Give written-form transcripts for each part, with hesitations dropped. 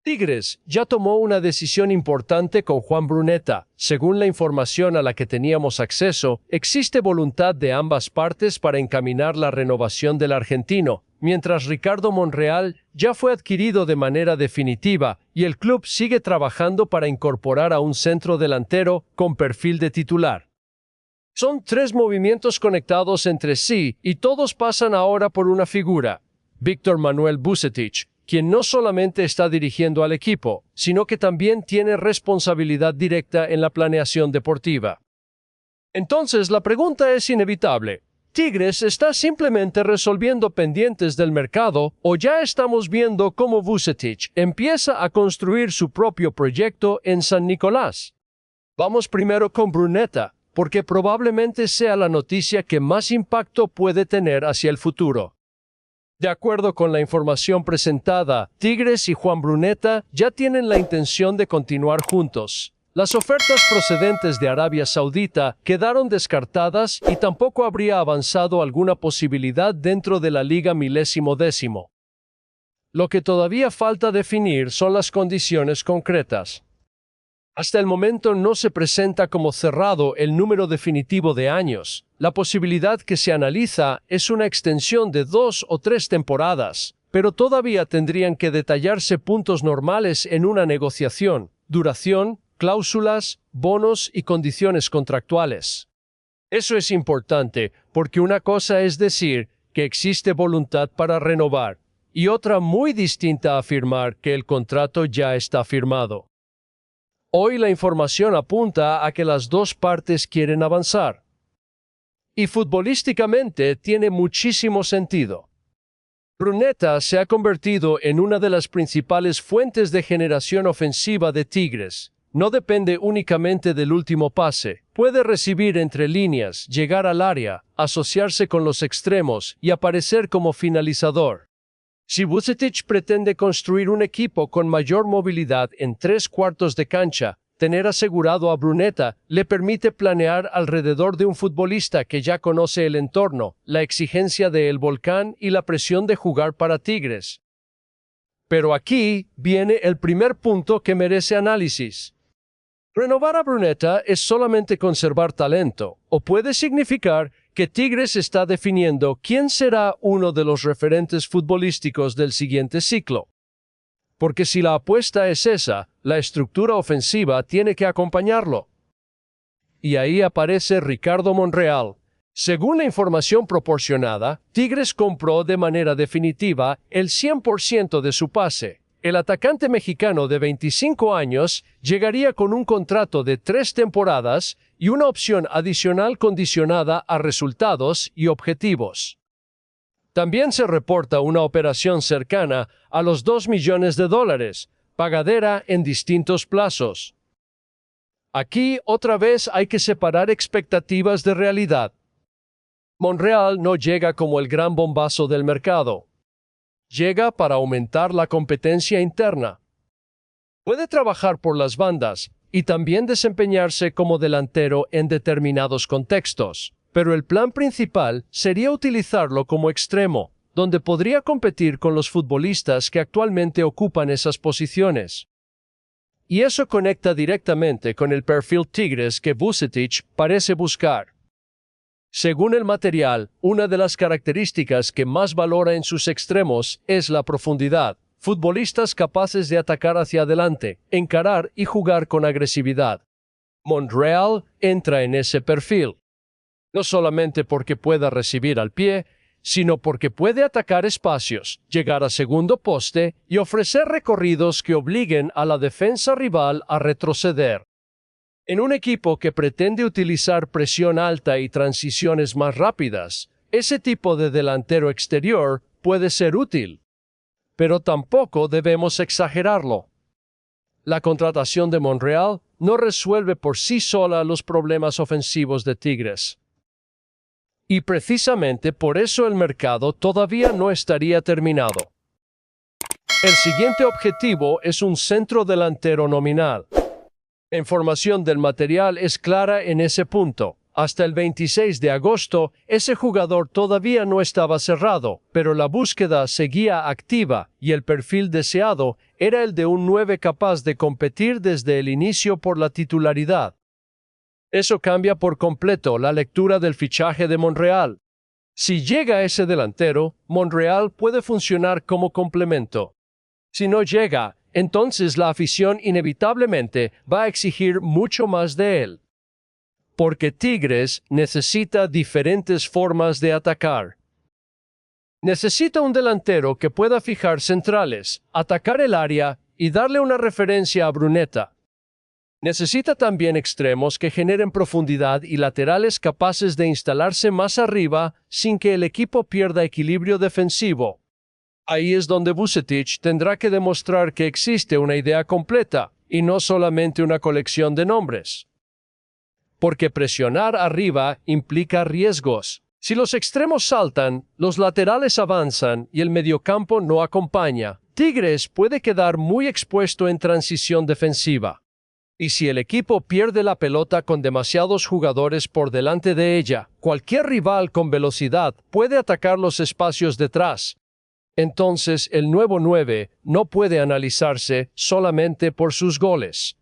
Tigres ya tomó una decisión importante con Juan Bruneta. Según la información a la que teníamos acceso, existe voluntad de ambas partes para encaminar la renovación del argentino, mientras Ricardo Monreal ya fue adquirido de manera definitiva y el club sigue trabajando para incorporar a un centro delantero con perfil de titular. Son tres movimientos conectados entre sí y todos pasan ahora por una figura, Víctor Manuel Vucetich, quien no solamente está dirigiendo al equipo, sino que también tiene responsabilidad directa en la planeación deportiva. Entonces, la pregunta es inevitable. ¿Tigres está simplemente resolviendo pendientes del mercado o ya estamos viendo cómo Vucetich empieza a construir su propio proyecto en San Nicolás? Vamos primero con Bruneta, porque probablemente sea la noticia que más impacto puede tener hacia el futuro. De acuerdo con la información presentada, Tigres y Juan Bruneta ya tienen la intención de continuar juntos. Las ofertas procedentes de Arabia Saudita quedaron descartadas y tampoco habría avanzado alguna posibilidad dentro de la Liga Milésimo Décimo. Lo que todavía falta definir son las condiciones concretas. Hasta el momento no se presenta como cerrado el número definitivo de años. La posibilidad que se analiza es una extensión de 2 o 3 temporadas, pero todavía tendrían que detallarse puntos normales en una negociación, duración, cláusulas, bonos y condiciones contractuales. Eso es importante porque una cosa es decir que existe voluntad para renovar y otra muy distinta afirmar que el contrato ya está firmado. Hoy la información apunta a que las dos partes quieren avanzar. Y futbolísticamente tiene muchísimo sentido. Bruneta se ha convertido en una de las principales fuentes de generación ofensiva de Tigres. No depende únicamente del último pase. Puede recibir entre líneas, llegar al área, asociarse con los extremos y aparecer como finalizador. Si Vucetich pretende construir un equipo con mayor movilidad en 3/4 de cancha, tener asegurado a Bruneta le permite planear alrededor de un futbolista que ya conoce el entorno, la exigencia de El Volcán y la presión de jugar para Tigres. Pero aquí viene el primer punto que merece análisis. Renovar a Bruneta es solamente conservar talento, o puede significar que Tigres está definiendo quién será uno de los referentes futbolísticos del siguiente ciclo. Porque si la apuesta es esa, la estructura ofensiva tiene que acompañarlo. Y ahí aparece Ricardo Monreal. Según la información proporcionada, Tigres compró de manera definitiva el 100% de su pase. El atacante mexicano de 25 años llegaría con un contrato de 3 temporadas y una opción adicional condicionada a resultados y objetivos. También se reporta una operación cercana a los $2 millones, pagadera en distintos plazos. Aquí otra vez hay que separar expectativas de realidad. Monreal no llega como el gran bombazo del mercado. Llega para aumentar la competencia interna. Puede trabajar por las bandas y también desempeñarse como delantero en determinados contextos, pero el plan principal sería utilizarlo como extremo, donde podría competir con los futbolistas que actualmente ocupan esas posiciones. Y eso conecta directamente con el perfil Tigres que Vucetich parece buscar. Según el material, una de las características que más valora en sus extremos es la profundidad. Futbolistas capaces de atacar hacia adelante, encarar y jugar con agresividad. Monreal entra en ese perfil. No solamente porque pueda recibir al pie, sino porque puede atacar espacios, llegar a segundo poste y ofrecer recorridos que obliguen a la defensa rival a retroceder. En un equipo que pretende utilizar presión alta y transiciones más rápidas, ese tipo de delantero exterior puede ser útil. Pero tampoco debemos exagerarlo. La contratación de Monreal no resuelve por sí sola los problemas ofensivos de Tigres. Y precisamente por eso el mercado todavía no estaría terminado. El siguiente objetivo es un centro delantero nominal. La información del material es clara en ese punto. Hasta el 26 de agosto, ese jugador todavía no estaba cerrado, pero la búsqueda seguía activa y el perfil deseado era el de un 9 capaz de competir desde el inicio por la titularidad. Eso cambia por completo la lectura del fichaje de Monreal. Si llega ese delantero, Monreal puede funcionar como complemento. Si no llega, entonces la afición inevitablemente va a exigir mucho más de él. Porque Tigres necesita diferentes formas de atacar. Necesita un delantero que pueda fijar centrales, atacar el área y darle una referencia a Bruneta. Necesita también extremos que generen profundidad y laterales capaces de instalarse más arriba sin que el equipo pierda equilibrio defensivo. Ahí es donde Vucetich tendrá que demostrar que existe una idea completa y no solamente una colección de nombres. Porque presionar arriba implica riesgos. Si los extremos saltan, los laterales avanzan y el mediocampo no acompaña, Tigres puede quedar muy expuesto en transición defensiva. Y si el equipo pierde la pelota con demasiados jugadores por delante de ella, cualquier rival con velocidad puede atacar los espacios detrás. Entonces el nuevo 9 no puede analizarse solamente por sus goles.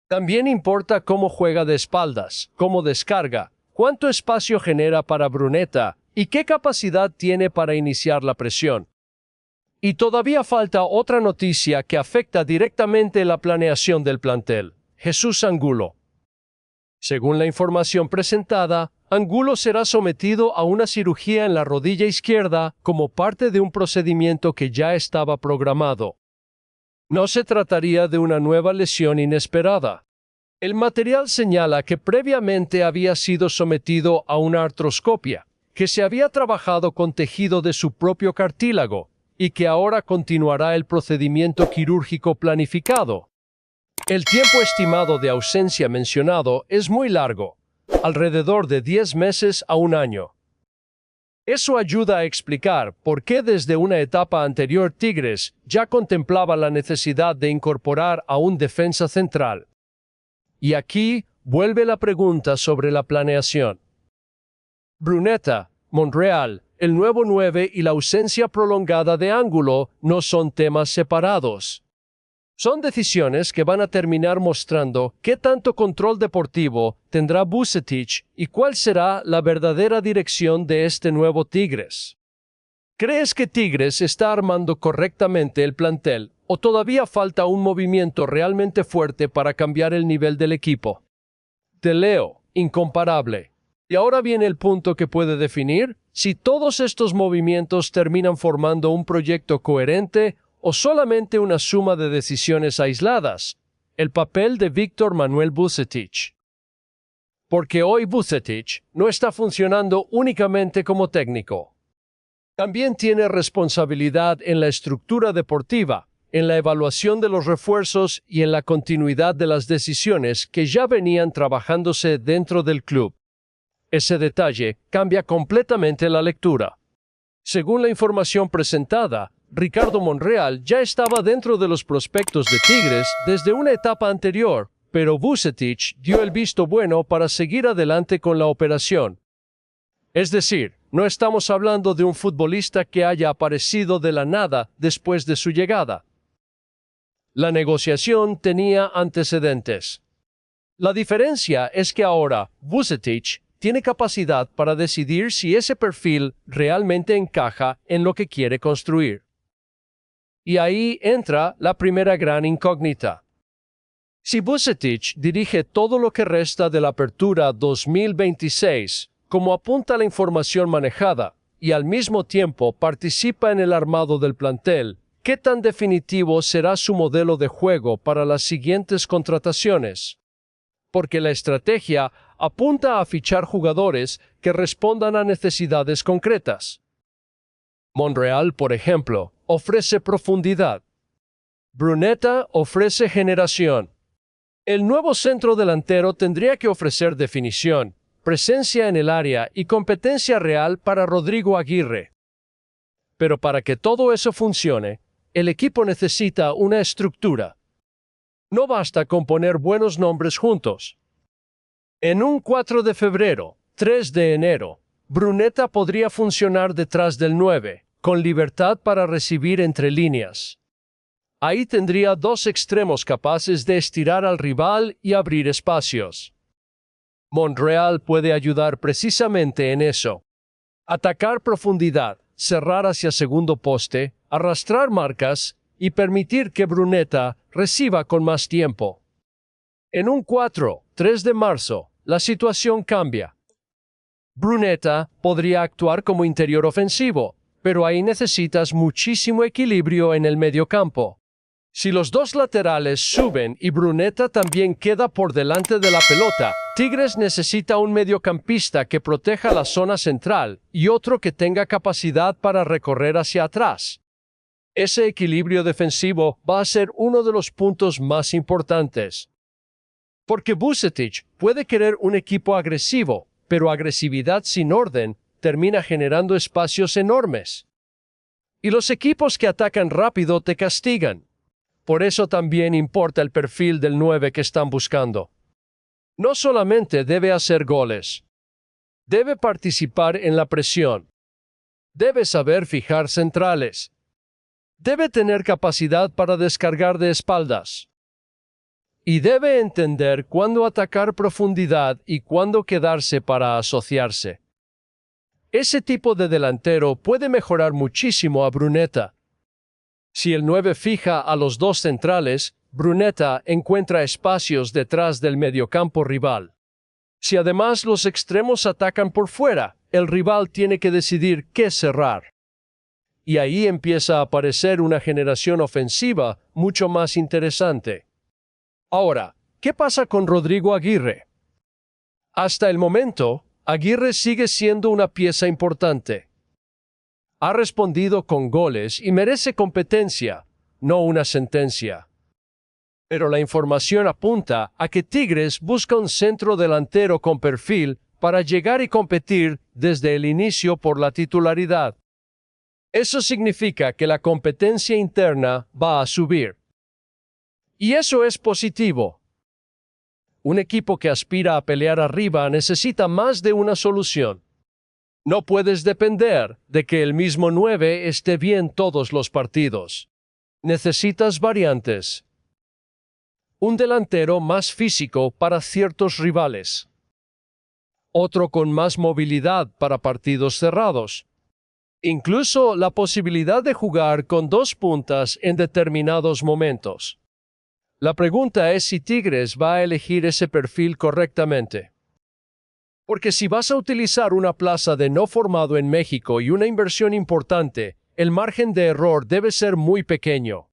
También importa cómo juega de espaldas, cómo descarga, cuánto espacio genera para Bruneta y qué capacidad tiene para iniciar la presión. Y todavía falta otra noticia que afecta directamente la planeación del plantel: Jesús Angulo. Según la información presentada, Angulo será sometido a una cirugía en la rodilla izquierda como parte de un procedimiento que ya estaba programado. No se trataría de una nueva lesión inesperada. El material señala que previamente había sido sometido a una artroscopia, que se había trabajado con tejido de su propio cartílago y que ahora continuará el procedimiento quirúrgico planificado. El tiempo estimado de ausencia mencionado es muy largo, alrededor de 10 meses a un año. Eso ayuda a explicar por qué desde una etapa anterior Tigres ya contemplaba la necesidad de incorporar a un defensa central. Y aquí vuelve la pregunta sobre la planeación. Bruneta, Monreal, el nuevo 9 y la ausencia prolongada de Angulo no son temas separados. Son decisiones que van a terminar mostrando qué tanto control deportivo tendrá Vucetich y cuál será la verdadera dirección de este nuevo Tigres. ¿Crees que Tigres está armando correctamente el plantel o todavía falta un movimiento realmente fuerte para cambiar el nivel del equipo? Te leo, incomparable. Y ahora viene el punto que puede definir si todos estos movimientos terminan formando un proyecto coherente o solamente una suma de decisiones aisladas: el papel de Víctor Manuel Vucetich. Porque hoy Vucetich no está funcionando únicamente como técnico. También tiene responsabilidad en la estructura deportiva, en la evaluación de los refuerzos y en la continuidad de las decisiones que ya venían trabajándose dentro del club. Ese detalle cambia completamente la lectura. Según la información presentada, Ricardo Monreal ya estaba dentro de los prospectos de Tigres desde una etapa anterior, pero Vucetich dio el visto bueno para seguir adelante con la operación. Es decir, no estamos hablando de un futbolista que haya aparecido de la nada después de su llegada. La negociación tenía antecedentes. La diferencia es que ahora Vucetich tiene capacidad para decidir si ese perfil realmente encaja en lo que quiere construir. Y ahí entra la primera gran incógnita. Si Vucetich dirige todo lo que resta de la Apertura 2026, como apunta la información manejada, y al mismo tiempo participa en el armado del plantel, ¿qué tan definitivo será su modelo de juego para las siguientes contrataciones? Porque la estrategia apunta a fichar jugadores que respondan a necesidades concretas. Monreal, por ejemplo, ofrece profundidad. Bruneta ofrece generación. El nuevo centro delantero tendría que ofrecer definición, presencia en el área y competencia real para Rodrigo Aguirre. Pero para que todo eso funcione, el equipo necesita una estructura. No basta con poner buenos nombres juntos. En un 4 de febrero, 3 de enero, Brunetta podría funcionar detrás del 9, con libertad para recibir entre líneas. Ahí tendría dos extremos capaces de estirar al rival y abrir espacios. Monreal puede ayudar precisamente en eso. Atacar profundidad, cerrar hacia segundo poste, arrastrar marcas y permitir que Brunetta reciba con más tiempo. En un 4-3 de marzo, la situación cambia. Brunetta podría actuar como interior ofensivo, pero ahí necesitas muchísimo equilibrio en el mediocampo. Si los dos laterales suben y Brunetta también queda por delante de la pelota, Tigres necesita un mediocampista que proteja la zona central y otro que tenga capacidad para recorrer hacia atrás. Ese equilibrio defensivo va a ser uno de los puntos más importantes. Porque Vucetich puede querer un equipo agresivo, pero agresividad sin orden termina generando espacios enormes. Y los equipos que atacan rápido te castigan. Por eso también importa el perfil del 9 que están buscando. No solamente debe hacer goles. Debe participar en la presión. Debe saber fijar centrales. Debe tener capacidad para descargar de espaldas. Y debe entender cuándo atacar profundidad y cuándo quedarse para asociarse. Ese tipo de delantero puede mejorar muchísimo a Brunetta. Si el 9 fija a los dos centrales, Brunetta encuentra espacios detrás del mediocampo rival. Si además los extremos atacan por fuera, el rival tiene que decidir qué cerrar. Y ahí empieza a aparecer una generación ofensiva mucho más interesante. Ahora, ¿qué pasa con Rodrigo Aguirre? Hasta el momento, Aguirre sigue siendo una pieza importante. Ha respondido con goles y merece competencia, no una sentencia. Pero la información apunta a que Tigres busca un centro delantero con perfil para llegar y competir desde el inicio por la titularidad. Eso significa que la competencia interna va a subir. Y eso es positivo. Un equipo que aspira a pelear arriba necesita más de una solución. No puedes depender de que el mismo 9 esté bien todos los partidos. Necesitas variantes. Un delantero más físico para ciertos rivales. Otro con más movilidad para partidos cerrados. Incluso la posibilidad de jugar con dos puntas en determinados momentos. La pregunta es si Tigres va a elegir ese perfil correctamente. Porque si vas a utilizar una plaza de no formado en México y una inversión importante, el margen de error debe ser muy pequeño.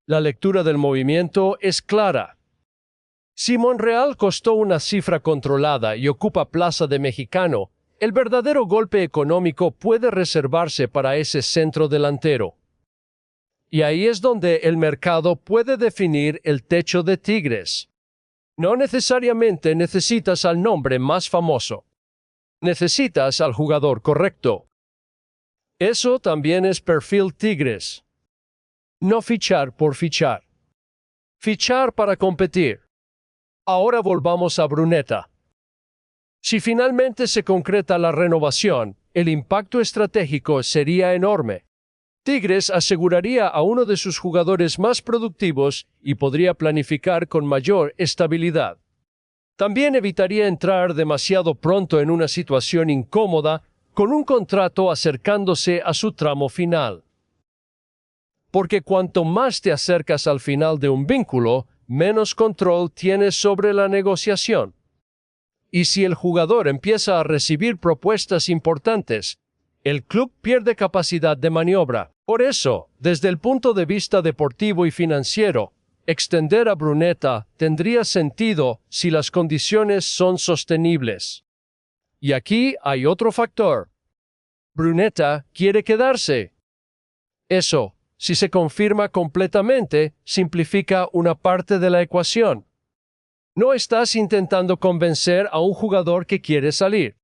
La lectura del movimiento es clara. Si Monreal costó una cifra controlada y ocupa plaza de mexicano, el verdadero golpe económico puede reservarse para ese centro delantero. Y ahí es donde el mercado puede definir el techo de Tigres. No necesariamente necesitas al nombre más famoso. Necesitas al jugador correcto. Eso también es perfil Tigres. No fichar por fichar. Fichar para competir. Ahora volvamos a Brunetta. Si finalmente se concreta la renovación, el impacto estratégico sería enorme. Tigres aseguraría a uno de sus jugadores más productivos y podría planificar con mayor estabilidad. También evitaría entrar demasiado pronto en una situación incómoda con un contrato acercándose a su tramo final. Porque cuanto más te acercas al final de un vínculo, menos control tienes sobre la negociación. Y si el jugador empieza a recibir propuestas importantes, el club pierde capacidad de maniobra. Por eso, desde el punto de vista deportivo y financiero, extender a Brunetta tendría sentido si las condiciones son sostenibles. Y aquí hay otro factor. Brunetta quiere quedarse. Eso, si se confirma completamente, simplifica una parte de la ecuación. No estás intentando convencer a un jugador que quiere salir.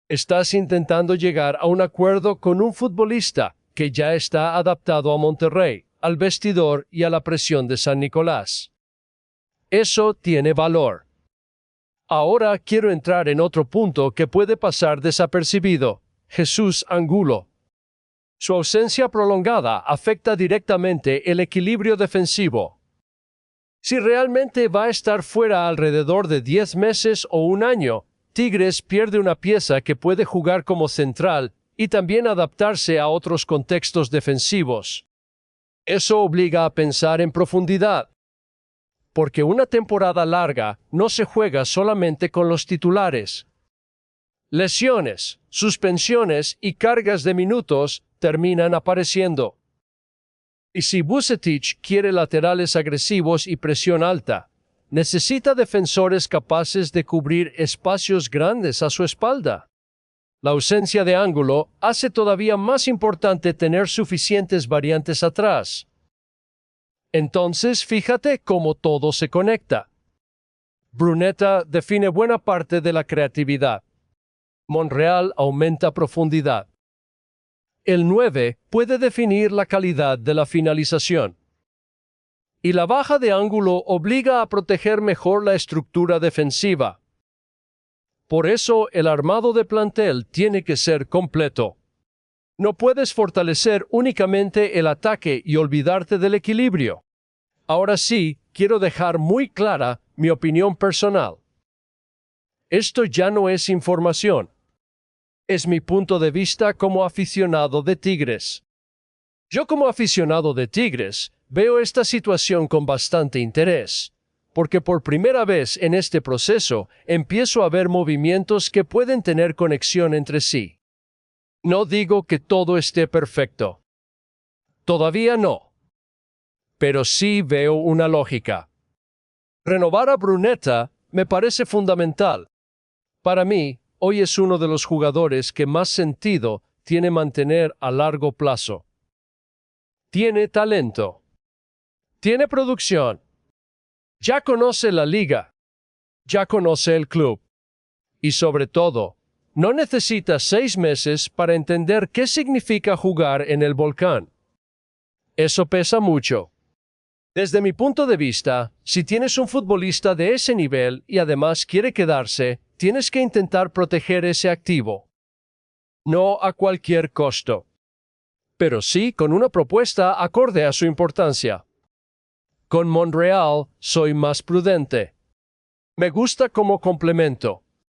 Estás intentando llegar a un acuerdo con un futbolista que ya está adaptado a Monterrey, al vestidor y a la presión de San Nicolás. Eso tiene valor. Ahora quiero entrar en otro punto que puede pasar desapercibido. Jesús Angulo. Su ausencia prolongada afecta directamente el equilibrio defensivo. Si realmente va a estar fuera alrededor de 10 meses o un año, Tigres pierde una pieza que puede jugar como central y también adaptarse a otros contextos defensivos. Eso obliga a pensar en profundidad, porque una temporada larga no se juega solamente con los titulares. Lesiones, suspensiones y cargas de minutos terminan apareciendo. Y si Vucetich quiere laterales agresivos y presión alta, necesita defensores capaces de cubrir espacios grandes a su espalda. La ausencia de Angulo hace todavía más importante tener suficientes variantes atrás. Entonces, fíjate cómo todo se conecta. Brunetta define buena parte de la creatividad. Monreal aumenta profundidad. El 9 puede definir la calidad de la finalización. Y la baja de Angulo obliga a proteger mejor la estructura defensiva. Por eso el armado de plantel tiene que ser completo. No puedes fortalecer únicamente el ataque y olvidarte del equilibrio. Ahora sí, quiero dejar muy clara mi opinión personal. Esto ya no es información. Es mi punto de vista como aficionado de Tigres. Yo como aficionado de Tigres veo esta situación con bastante interés, porque por primera vez en este proceso empiezo a ver movimientos que pueden tener conexión entre sí. No digo que todo esté perfecto. Todavía no. Pero sí veo una lógica. Renovar a Brunetta me parece fundamental. Para mí, hoy es uno de los jugadores que más sentido tiene mantener a largo plazo. Tiene talento. Tiene producción. Ya conoce la liga. Ya conoce el club. Y sobre todo, no necesita 6 meses para entender qué significa jugar en el Volcán. Eso pesa mucho. Desde mi punto de vista, si tienes un futbolista de ese nivel y además quiere quedarse, tienes que intentar proteger ese activo. No a cualquier costo. Pero sí con una propuesta acorde a su importancia. Con Monreal soy más prudente. Me gusta como complemento.